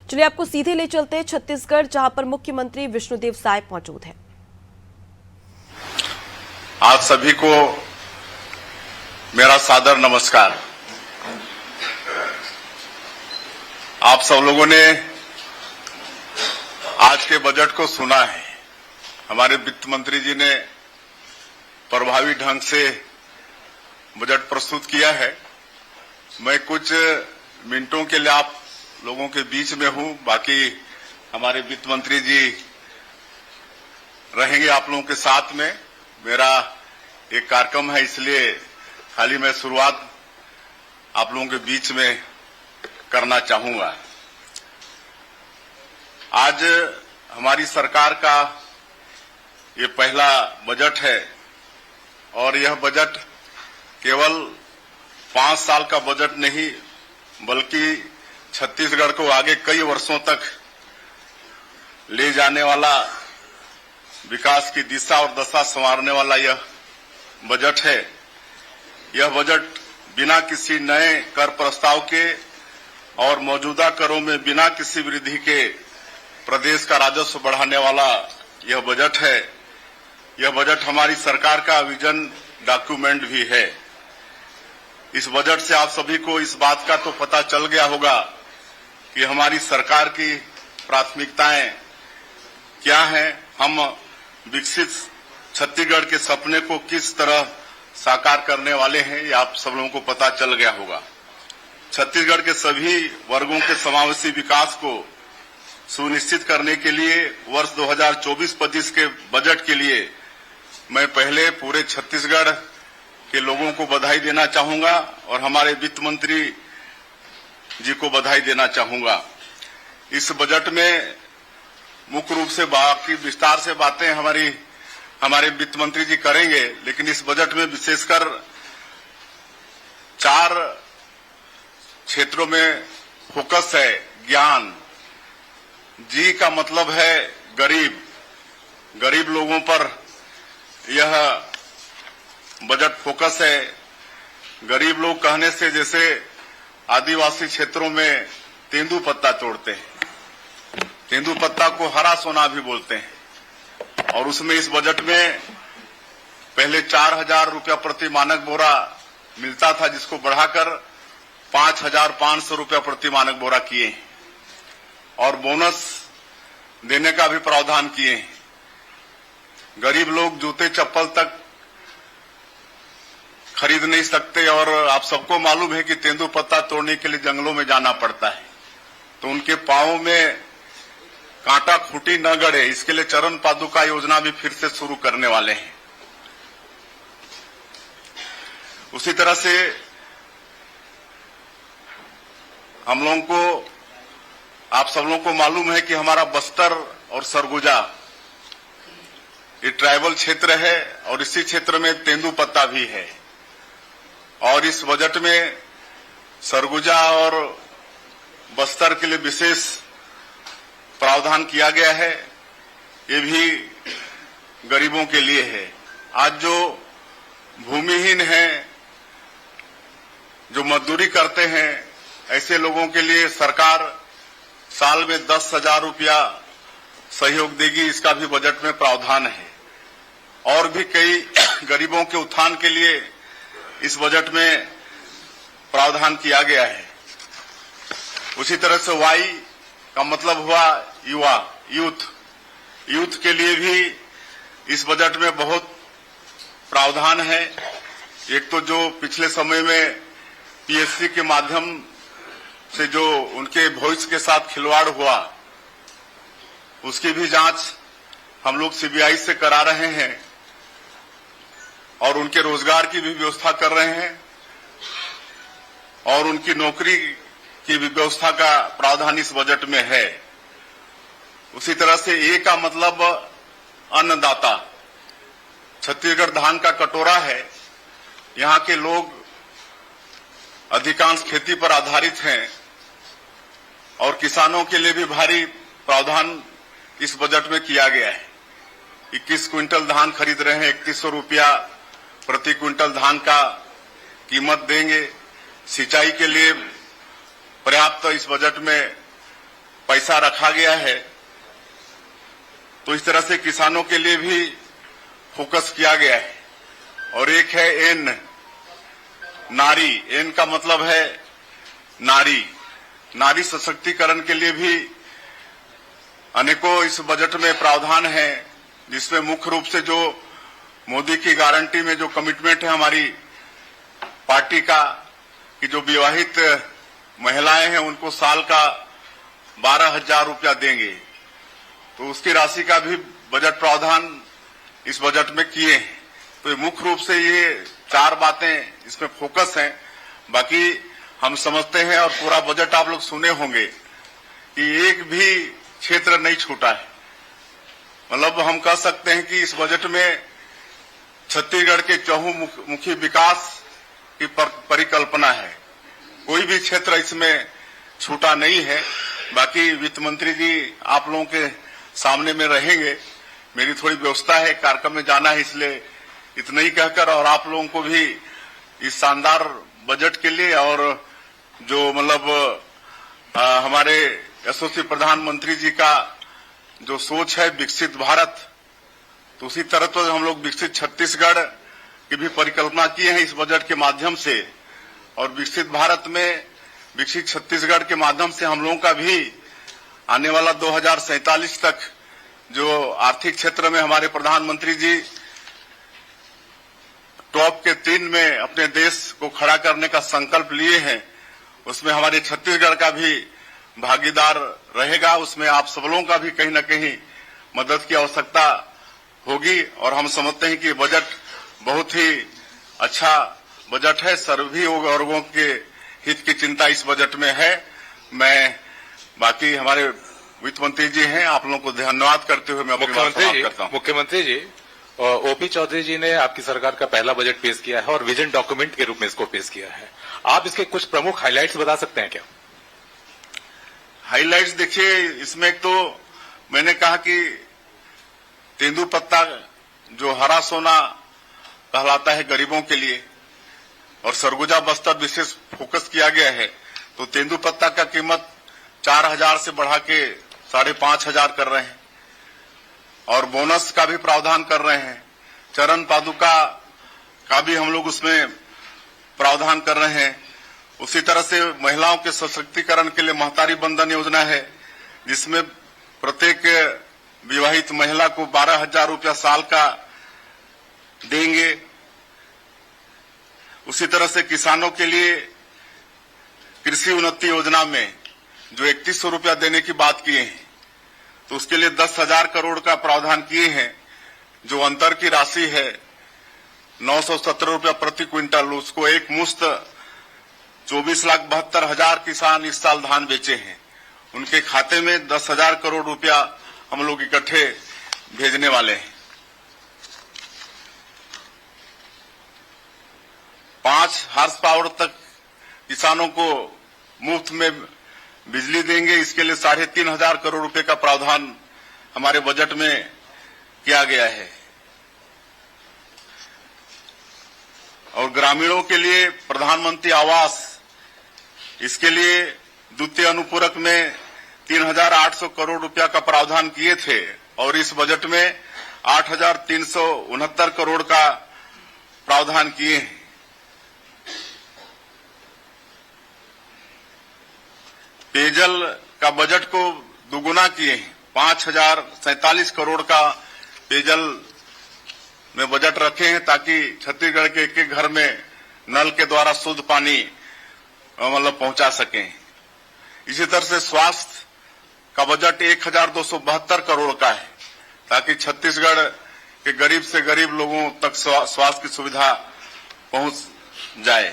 चलिए आपको सीधे ले चलते हैं छत्तीसगढ़, जहां पर मुख्यमंत्री विष्णुदेव साय मौजूद हैं। आप सभी को मेरा सादर नमस्कार। आप सब लोगों ने आज के बजट को सुना है। हमारे वित्त मंत्री जी ने प्रभावी ढंग से बजट प्रस्तुत किया है। मैं कुछ मिनटों के लिए आप लोगों के बीच में हूं, बाकी हमारे वित्त मंत्री जी रहेंगे आप लोगों के साथ में। मेरा एक कार्यक्रम है, इसलिए खाली मैं शुरुआत आप लोगों के बीच में करना चाहूंगा। आज हमारी सरकार का ये पहला बजट है और यह बजट केवल 5 साल का बजट नहीं, बल्कि छत्तीसगढ़ को आगे कई वर्षों तक ले जाने वाला, विकास की दिशा और दशा संवारने वाला यह बजट है। यह बजट बिना किसी नए कर प्रस्ताव के और मौजूदा करों में बिना किसी वृद्धि के प्रदेश का राजस्व बढ़ाने वाला यह बजट है। यह बजट हमारी सरकार का विजन डॉक्यूमेंट भी है। इस बजट से आप सभी को इस बात का तो पता चल गया होगा कि हमारी सरकार की प्राथमिकताएं क्या हैं। हम विकसित छत्तीसगढ़ के सपने को किस तरह साकार करने वाले हैं, ये आप सब लोगों को पता चल गया होगा। छत्तीसगढ़ के सभी वर्गों के समावेशी विकास को सुनिश्चित करने के लिए वर्ष 2024-25 के बजट के लिए मैं पहले पूरे छत्तीसगढ़ के लोगों को बधाई देना चाहूंगा और हमारे वित्त मंत्री जी को बधाई देना चाहूंगा। इस बजट में मुख्य रूप से बाकी विस्तार से बातें हमारे वित्त मंत्री जी करेंगे, लेकिन इस बजट में विशेषकर 4 क्षेत्रों में फोकस है। ज्ञान, जी का मतलब है गरीब लोगों पर यह बजट फोकस है। गरीब लोग कहने से जैसे आदिवासी क्षेत्रों में तेंदू पत्ता तोड़ते हैं, तेंदू पत्ता को हरा सोना भी बोलते हैं। और उसमें इस बजट में पहले 4,000 रुपया प्रति मानक बोरा मिलता था, जिसको बढ़ाकर 5,500 रुपया प्रति मानक बोरा किए और बोनस देने का भी प्रावधान किए। गरीब लोग जूते चप्पल तक खरीद नहीं सकते और आप सबको मालूम है कि तेंदू पत्ता तोड़ने के लिए जंगलों में जाना पड़ता है, तो उनके पांवों में कांटा खूंटी न गड़े, इसके लिए चरण पादुका योजना भी फिर से शुरू करने वाले हैं। उसी तरह से हम लोगों को, आप सब लोगों को मालूम है कि हमारा बस्तर और सरगुजा ये ट्राइबल क्षेत्र है और इसी क्षेत्र में तेंदू पत्ता भी है। और इस बजट में सरगुजा और बस्तर के लिए विशेष प्रावधान किया गया है। ये भी गरीबों के लिए है। आज जो भूमिहीन हैं, जो मजदूरी करते हैं, ऐसे लोगों के लिए सरकार साल में 10,000 रुपया सहयोग देगी, इसका भी बजट में प्रावधान है। और भी कई गरीबों के उत्थान के लिए इस बजट में प्रावधान किया गया है। उसी तरह से वाई का मतलब हुआ यूथ के लिए भी इस बजट में बहुत प्रावधान है। एक तो जो पिछले समय में पीएससी के माध्यम से जो उनके भविष्य के साथ खिलवाड़ हुआ, उसकी भी जांच हम लोग सीबीआई से करा रहे हैं और उनके रोजगार की भी व्यवस्था कर रहे हैं और उनकी नौकरी की भी व्यवस्था का प्रावधान इस बजट में है। उसी तरह से ए का मतलब अन्नदाता। छत्तीसगढ़ धान का कटोरा है। यहाँ के लोग अधिकांश खेती पर आधारित हैं और किसानों के लिए भी भारी प्रावधान इस बजट में किया गया है। 21 क्विंटल धान खरीद रहे हैं, 3100 रुपया प्रति क्विंटल धान का कीमत देंगे। सिंचाई के लिए पर्याप्त इस बजट में पैसा रखा गया है, तो इस तरह से किसानों के लिए भी फोकस किया गया है। और एक है एन, नारी। एन का मतलब है नारी। नारी सशक्तिकरण के लिए भी अनेकों इस बजट में प्रावधान है, जिसमें मुख्य रूप से जो मोदी की गारंटी में जो कमिटमेंट है हमारी पार्टी का, कि जो विवाहित महिलाएं हैं उनको साल का 12,000 रुपया देंगे, तो उसकी राशि का भी बजट प्रावधान इस बजट में किए हैं। तो मुख्य रूप से ये 4 बातें इसमें फोकस हैं। बाकी हम समझते हैं, और पूरा बजट आप लोग सुने होंगे, कि एक भी क्षेत्र नहीं छूटा है। मतलब हम कह सकते हैं कि इस बजट में छत्तीसगढ़ के चहुमुखी विकास की परिकल्पना है। कोई भी क्षेत्र इसमें छूटा नहीं है। बाकी वित्त मंत्री जी आप लोगों के सामने में रहेंगे। मेरी थोड़ी व्यवस्था है, कार्यक्रम में जाना है, इसलिए इतना ही कहकर, और आप लोगों को भी इस शानदार बजट के लिए, और जो मतलब हमारे यशस्वी प्रधानमंत्री जी का जो सोच है विकसित भारत, तो उसी तरह तो हम लोग विकसित छत्तीसगढ़ की भी परिकल्पना किए हैं इस बजट के माध्यम से। और विकसित भारत में विकसित छत्तीसगढ़ के माध्यम से हम लोगों का भी आने वाला 2047 तक जो आर्थिक क्षेत्र में हमारे प्रधानमंत्री जी टॉप के 3 में अपने देश को खड़ा करने का संकल्प लिए हैं, उसमें हमारे छत्तीसगढ़ का भी भागीदार रहेगा। उसमें आप सब लोगों का भी कहीं न कहीं मदद की आवश्यकता होगी। और हम समझते हैं कि बजट बहुत ही अच्छा बजट है। सभी वर्गों के हित की चिंता इस बजट में है। मैं बाकी हमारे वित्त मंत्री जी हैं, आप लोगों को धन्यवाद करते हुए मैं अपनी बात समाप्त करता हूं। मुख्यमंत्री जी, ओपी चौधरी जी ने आपकी सरकार का पहला बजट पेश किया है और विजन डॉक्यूमेंट के रूप में इसको पेश किया है। आप इसके कुछ प्रमुख हाइलाइट्स बता सकते हैं क्या? हाइलाइट्स देखिए, इसमें एक तो मैंने कहा कि तेंदुपत्ता जो हरा सोना कहलाता है गरीबों के लिए, और सरगुजा बस्तर विशेष फोकस किया गया है। तो तेंदुपत्ता का कीमत 4,000 से बढ़ा के 5,500 कर रहे हैं, और बोनस का भी प्रावधान कर रहे हैं। चरण पादुका का भी हम लोग उसमें प्रावधान कर रहे हैं। उसी तरह से महिलाओं के सशक्तिकरण के लिए महतारी बंधन योजना है, जिसमें प्रत्येक विवाहित महिला को 12,000 रुपया साल का देंगे। उसी तरह से किसानों के लिए कृषि उन्नति योजना में जो 3100 रुपया देने की बात किए हैं, तो उसके लिए 10,000 करोड़ का प्रावधान किए हैं। जो अंतर की राशि है 917 रुपया प्रति क्विंटल, उसको एक मुश्त 24,72,000 किसान इस साल धान बेचे हैं, उनके खाते में 10,000 करोड़ रुपया हम लोग इकट्ठे भेजने वाले हैं। 5 हार्स पावर तक किसानों को मुफ्त में बिजली देंगे। इसके लिए 3,500 करोड़ रुपए का प्रावधान हमारे बजट में किया गया है। और ग्रामीणों के लिए प्रधानमंत्री आवास, इसके लिए द्वितीय अनुपूरक में 3,800 करोड़ रुपया का प्रावधान किए थे, और इस बजट में 8,369 करोड़ का प्रावधान किए हैं। पेयजल का बजट को दुगुना किए हैं, 5,047 करोड़ का पेयजल में बजट रखे हैं, ताकि छत्तीसगढ़ के एक एक घर में नल के द्वारा शुद्ध पानी मतलब पहुंचा सकें। इसी तरह से स्वास्थ्य का बजट 1,272 करोड़ का है, ताकि छत्तीसगढ़ के गरीब से गरीब लोगों तक स्वास्थ्य की सुविधा पहुंच जाए।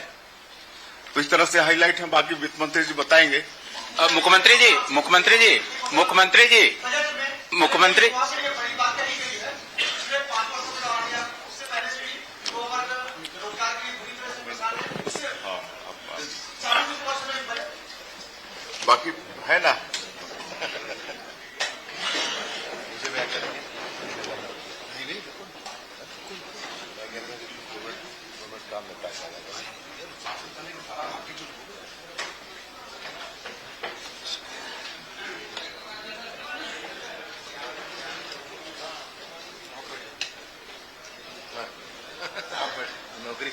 तो इस तरह से हाईलाइट है, बाकी वित्त मंत्री जी बताएंगे। मुख्यमंत्री जी बाकी है ना।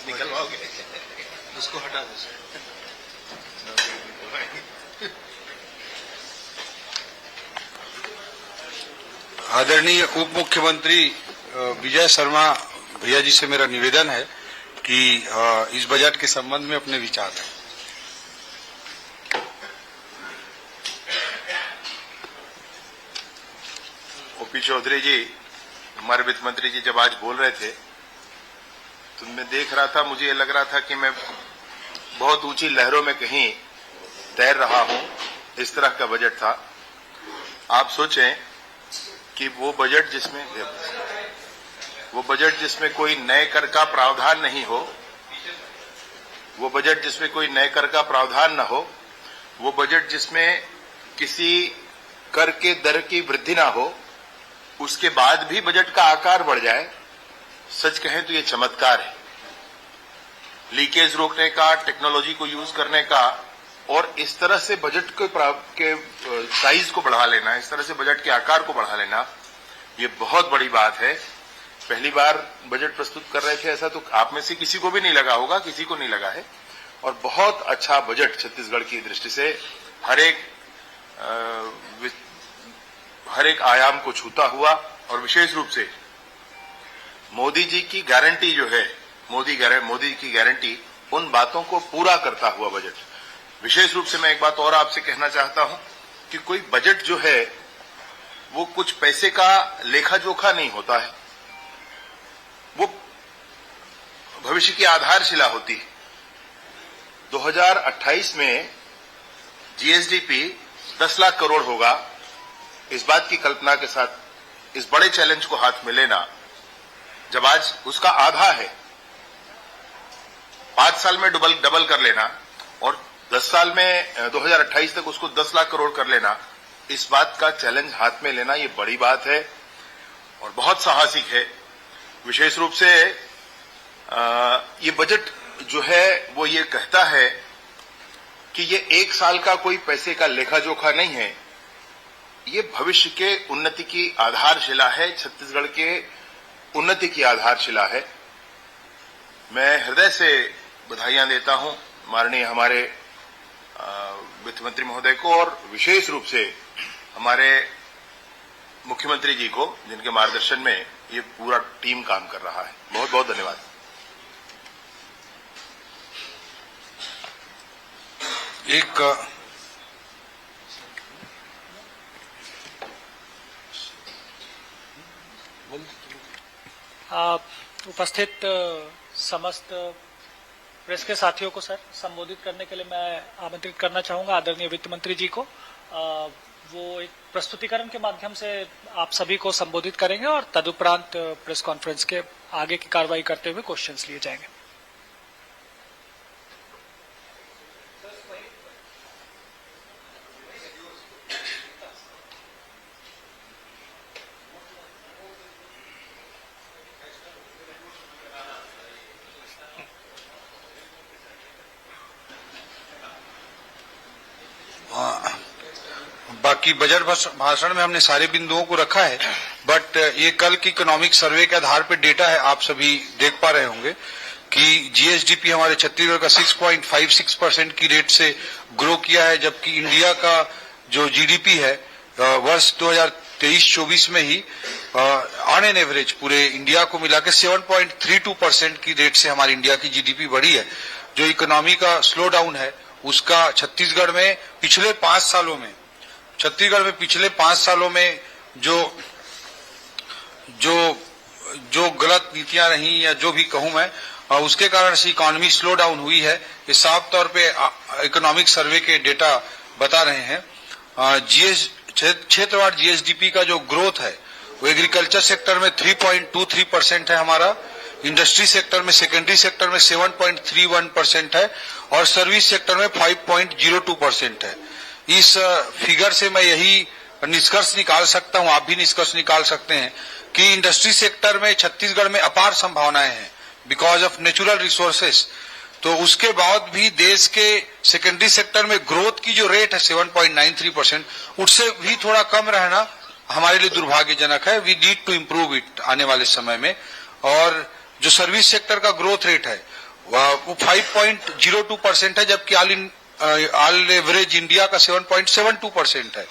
निकलवाओगे, उसको हटा दो सर। आदरणीय उप मुख्यमंत्री विजय शर्मा भैया जी से मेरा निवेदन है कि इस बजट के संबंध में अपने विचार दें। ओपी चौधरी जी, हमारे वित्त मंत्री जी जब आज बोल रहे थे तो मैं देख रहा था, मुझे ये लग रहा था कि मैं बहुत ऊंची लहरों में कहीं तैर रहा हूं। इस तरह का बजट था। आप सोचें कि वो बजट जिसमें कोई नए कर का प्रावधान नहीं हो, वो बजट जिसमें कोई नए कर का प्रावधान न हो, वो बजट जिसमें किसी कर के दर की वृद्धि ना हो, उसके बाद भी बजट का आकार बढ़ जाए, सच कहें तो ये चमत्कार है। लीकेज रोकने का, टेक्नोलॉजी को यूज करने का और इस तरह से बजट के साइज को बढ़ा लेना, इस तरह से बजट के आकार को बढ़ा लेना, ये बहुत बड़ी बात है। पहली बार बजट प्रस्तुत कर रहे थे, ऐसा तो आप में से किसी को भी नहीं लगा होगा, किसी को नहीं लगा है। और बहुत अच्छा बजट छत्तीसगढ़ की दृष्टि से हर एक आयाम को छूता हुआ, और विशेष रूप से मोदी जी की गारंटी जो है, मोदी की गारंटी, उन बातों को पूरा करता हुआ बजट। विशेष रूप से मैं एक बात और आपसे कहना चाहता हूं कि कोई बजट जो है वो कुछ पैसे का लेखा जोखा नहीं होता है, वो भविष्य की आधारशिला होती है। 2028 में जीएसडीपी 10 लाख करोड़ होगा। इस बात की कल्पना के साथ इस बड़े चैलेंज को हाथ में लेना, जब आज उसका आधा है, 5 साल में डबल कर लेना और 10 साल में 2028 तक उसको 10 लाख करोड़ कर लेना, इस बात का चैलेंज हाथ में लेना, ये बड़ी बात है और बहुत साहसिक है। विशेष रूप से ये बजट जो है वो ये कहता है कि ये 1 साल का कोई पैसे का लेखा जोखा नहीं है, ये भविष्य के उन्नति की आधारशिला है, छत्तीसगढ़ के उन्नति की आधारशिला है। मैं हृदय से बधाइयां देता हूं माननीय हमारे वित्त मंत्री महोदय को और विशेष रूप से हमारे मुख्यमंत्री जी को, जिनके मार्गदर्शन में ये पूरा टीम काम कर रहा है। बहुत बहुत धन्यवाद। उपस्थित समस्त प्रेस के साथियों को सर संबोधित करने के लिए मैं आमंत्रित करना चाहूंगा आदरणीय वित्त मंत्री जी को। वो एक प्रस्तुतिकरण के माध्यम से आप सभी को संबोधित करेंगे और तदुपरांत प्रेस कॉन्फ्रेंस के आगे की कार्रवाई करते हुए क्वेश्चंस लिए जाएंगे। बाकी बजट भाषण में हमने सारे बिंदुओं को रखा है, बट ये कल की इकोनॉमिक सर्वे के आधार पर डेटा है, आप सभी देख पा रहे होंगे कि जीएसडीपी हमारे छत्तीसगढ़ का 6.56% की रेट से ग्रो किया है, जबकि इंडिया का जो जीडीपी है वर्ष 2023-24 में ही ऑन एन एवरेज पूरे इंडिया को मिला के 7.32% की रेट से हमारी इंडिया की जीडीपी बढ़ी है। जो इकोनॉमी का स्लो डाउन है उसका छत्तीसगढ़ में पिछले 5 सालों में जो गलत नीतियां रही या जो भी कहूं मैं, उसके कारण से इकोनॉमी स्लो डाउन हुई है। ये साफ तौर पे इकोनॉमिक सर्वे के डेटा बता रहे हैं। क्षेत्रवार जीएसडीपी का जो ग्रोथ है वो एग्रीकल्चर सेक्टर में 3.23% है हमारा, इंडस्ट्री सेक्टर में, सेकेंडरी सेक्टर में 7.31% है और सर्विस सेक्टर में 5.02% है। इस फिगर से मैं यही निष्कर्ष निकाल सकता हूं, आप भी निष्कर्ष निकाल सकते हैं कि इंडस्ट्री सेक्टर में छत्तीसगढ़ में अपार संभावनाएं हैं बिकॉज ऑफ नेचुरल रिसोर्सेस। तो उसके बाद भी देश के सेकेंडरी सेक्टर में ग्रोथ की जो रेट है 7.93%, उससे भी थोड़ा कम रहना हमारे लिए दुर्भाग्यजनक है। We need to improve it आने वाले समय में। और जो सर्विस सेक्टर का ग्रोथ रेट है वो 5.02% है, जबकि ऑल एवरेज इंडिया का 7.72% है।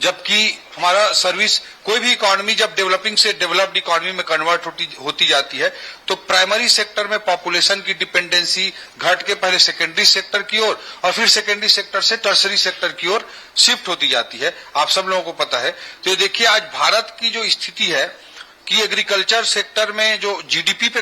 जबकि हमारा सर्विस, कोई भी इकोनॉमी जब डेवलपिंग से डेवलप्ड इकोनॉमी में कन्वर्ट होती जाती है तो प्राइमरी सेक्टर में पॉपुलेशन की डिपेंडेंसी घट के पहले सेकेंडरी सेक्टर की ओर और फिर सेकेंडरी सेक्टर से टर्सरी सेक्टर की ओर शिफ्ट होती जाती है। आप सब लोगों को पता है। तो ये देखिए आज भारत की जो स्थिति है कि एग्रीकल्चर सेक्टर में जो जीडीपी पे